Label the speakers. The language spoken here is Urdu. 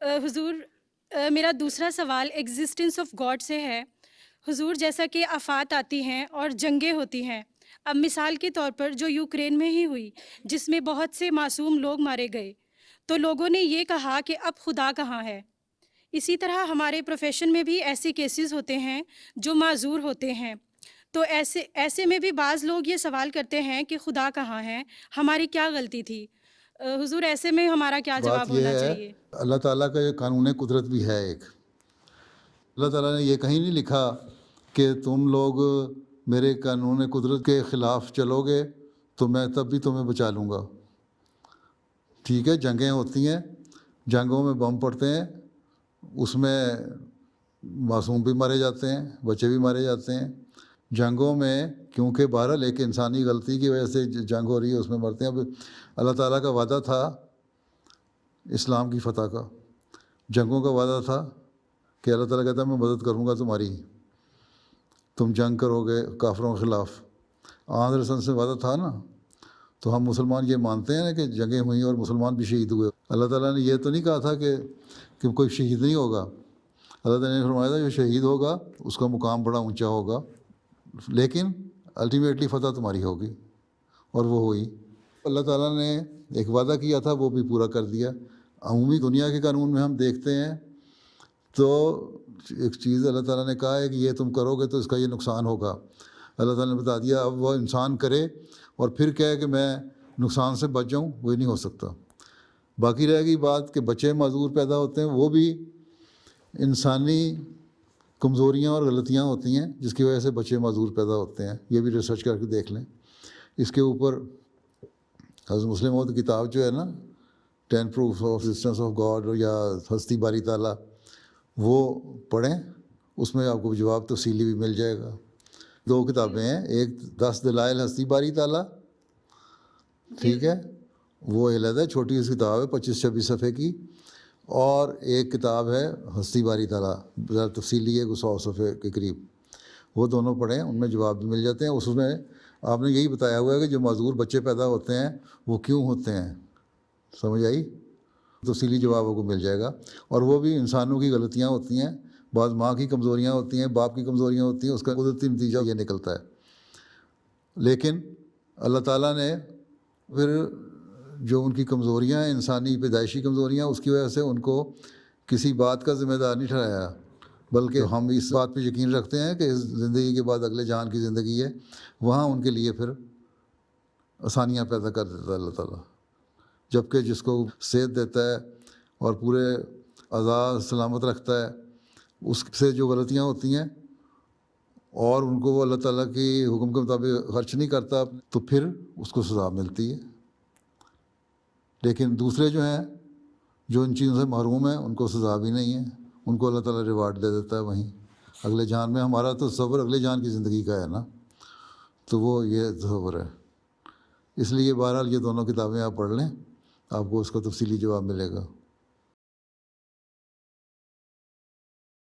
Speaker 1: حضور، میرا دوسرا سوال ایگزسٹنس آف گاڈ سے ہے۔ حضور، جیسا کہ آفات آتی ہیں اور جنگیں ہوتی ہیں، اب مثال کے طور پر جو یوکرین میں ہی ہوئی، جس میں بہت سے معصوم لوگ مارے گئے، تو لوگوں نے یہ کہا کہ اب خدا کہاں ہے؟ اسی طرح ہمارے پروفیشن میں بھی ایسے کیسز ہوتے ہیں جو معذور ہوتے ہیں، تو ایسے میں بھی بعض لوگ یہ سوال کرتے ہیں کہ خدا کہاں ہے، ہماری کیا غلطی تھی؟ حضور، ایسے میں ہمارا کیا
Speaker 2: بات
Speaker 1: جواب
Speaker 2: یہ
Speaker 1: ہونا
Speaker 2: ہے،
Speaker 1: چاہیے؟
Speaker 2: اللہ تعالیٰ کا یہ قانون قدرت بھی ہے ایک۔ اللہ تعالیٰ نے یہ کہیں نہیں لکھا کہ تم لوگ میرے قانون قدرت کے خلاف چلو گے تو میں تب بھی تمہیں بچا لوں گا۔ ٹھیک ہے، جنگیں ہوتی ہیں، جنگوں میں بم پڑتے ہیں، اس میں معصوم بھی مارے جاتے ہیں، بچے بھی مارے جاتے ہیں۔ جنگوں میں کیونکہ بہرحال ایک انسانی غلطی کی وجہ سے جنگ ہو رہی ہے، اس میں مرتے ہیں۔ اب اللہ تعالیٰ کا وعدہ تھا اسلام کی فتح کا، جنگوں کا وعدہ تھا کہ اللہ تعالیٰ کہتا ہے میں مدد کروں گا تمہاری، تم جنگ کرو گے کافروں کے خلاف۔ آن رسول سے وعدہ تھا نا، تو ہم مسلمان یہ مانتے ہیں نا کہ جنگیں ہوئیں اور مسلمان بھی شہید ہوئے۔ اللہ تعالیٰ نے یہ تو نہیں کہا تھا کہ کوئی شہید نہیں ہوگا۔ اللہ تعالیٰ نے فرمایا تھا جو شہید ہوگا اس کا مقام بڑا اونچا ہوگا، لیکن الٹیمیٹلی فتح تمہاری ہوگی، اور وہ ہوئی۔ اللہ تعالیٰ نے ایک وعدہ کیا تھا، وہ بھی پورا کر دیا۔ عمومی دنیا کے قانون میں ہم دیکھتے ہیں تو ایک چیز اللہ تعالیٰ نے کہا ہے کہ یہ تم کرو گے تو اس کا یہ نقصان ہوگا، اللہ تعالیٰ نے بتا دیا۔ اب وہ انسان کرے اور پھر کہے کہ میں نقصان سے بچ جاؤں، وہ نہیں ہو سکتا۔ باقی رہ گئی بات کہ بچے معذور پیدا ہوتے ہیں، وہ بھی انسانی کمزوریاں اور غلطیاں ہوتی ہیں جس کی وجہ سے بچے معذور پیدا ہوتے ہیں۔ یہ بھی ریسرچ کر کے دیکھ لیں۔ اس کے اوپر حضرت مسلم موعود کتاب جو ہے نا، 10 proof of existence of God یا ہستی باری تعالیٰ، وہ پڑھیں، اس میں آپ کو جواب تفصیلی بھی مل جائے گا۔ 2 کتابیں ہیں، ایک 10 دلائل ہستی باری تعالیٰ، ٹھیک ہے، وہ علیحدہ ہے، چھوٹی سی کتاب ہے 25-26 صفحے کی، اور ایک کتاب ہے ہستی باری تعالیٰ، ذرا تفصیلی ہے، 100 صفحے کے قریب۔ وہ دونوں پڑھیں، ان میں جواب بھی مل جاتے ہیں۔ اس میں آپ نے یہی بتایا ہوا ہے کہ جو معذور بچے پیدا ہوتے ہیں وہ کیوں ہوتے ہیں، سمجھ آئی؟ تفصیلی جواب کو مل جائے گا۔ اور وہ بھی انسانوں کی غلطیاں ہوتی ہیں، بعض ماں کی کمزوریاں ہوتی ہیں، باپ کی کمزوریاں ہوتی ہیں، اس کا قدرتی نتیجہ یہ نکلتا ہے۔ لیکن اللہ تعالیٰ نے پھر جو ان کی کمزوریاں ہیں، انسانی پیدائشی کمزوریاں، اس کی وجہ سے ان کو کسی بات کا ذمہ دار نہیں ٹھہرایا، بلکہ ہم اس بات پہ یقین رکھتے ہیں کہ زندگی کے بعد اگلے جہان کی زندگی ہے، وہاں ان کے لیے پھر آسانیاں پیدا کر دیتا ہے اللہ تعالیٰ۔ جبکہ جس کو صحت دیتا ہے اور پورے اعضاء سلامت رکھتا ہے، اس سے جو غلطیاں ہوتی ہیں اور ان کو وہ اللہ تعالیٰ کی حکم کے مطابق خرچ نہیں کرتا، تو پھر اس کو سزا ملتی ہے۔ لیکن دوسرے جو ہیں جو ان چیزوں سے محروم ہیں، ان کو سزا بھی نہیں ہے، ان کو اللہ تعالیٰ ریوارڈ دے دیتا ہے وہیں اگلے جہان میں۔ ہمارا تو تصور اگلے جہان کی زندگی کا ہے نا، تو وہ یہ تصور ہے۔ اس لیے بہرحال یہ دونوں کتابیں آپ پڑھ لیں، آپ کو اس کا تفصیلی جواب ملے گا۔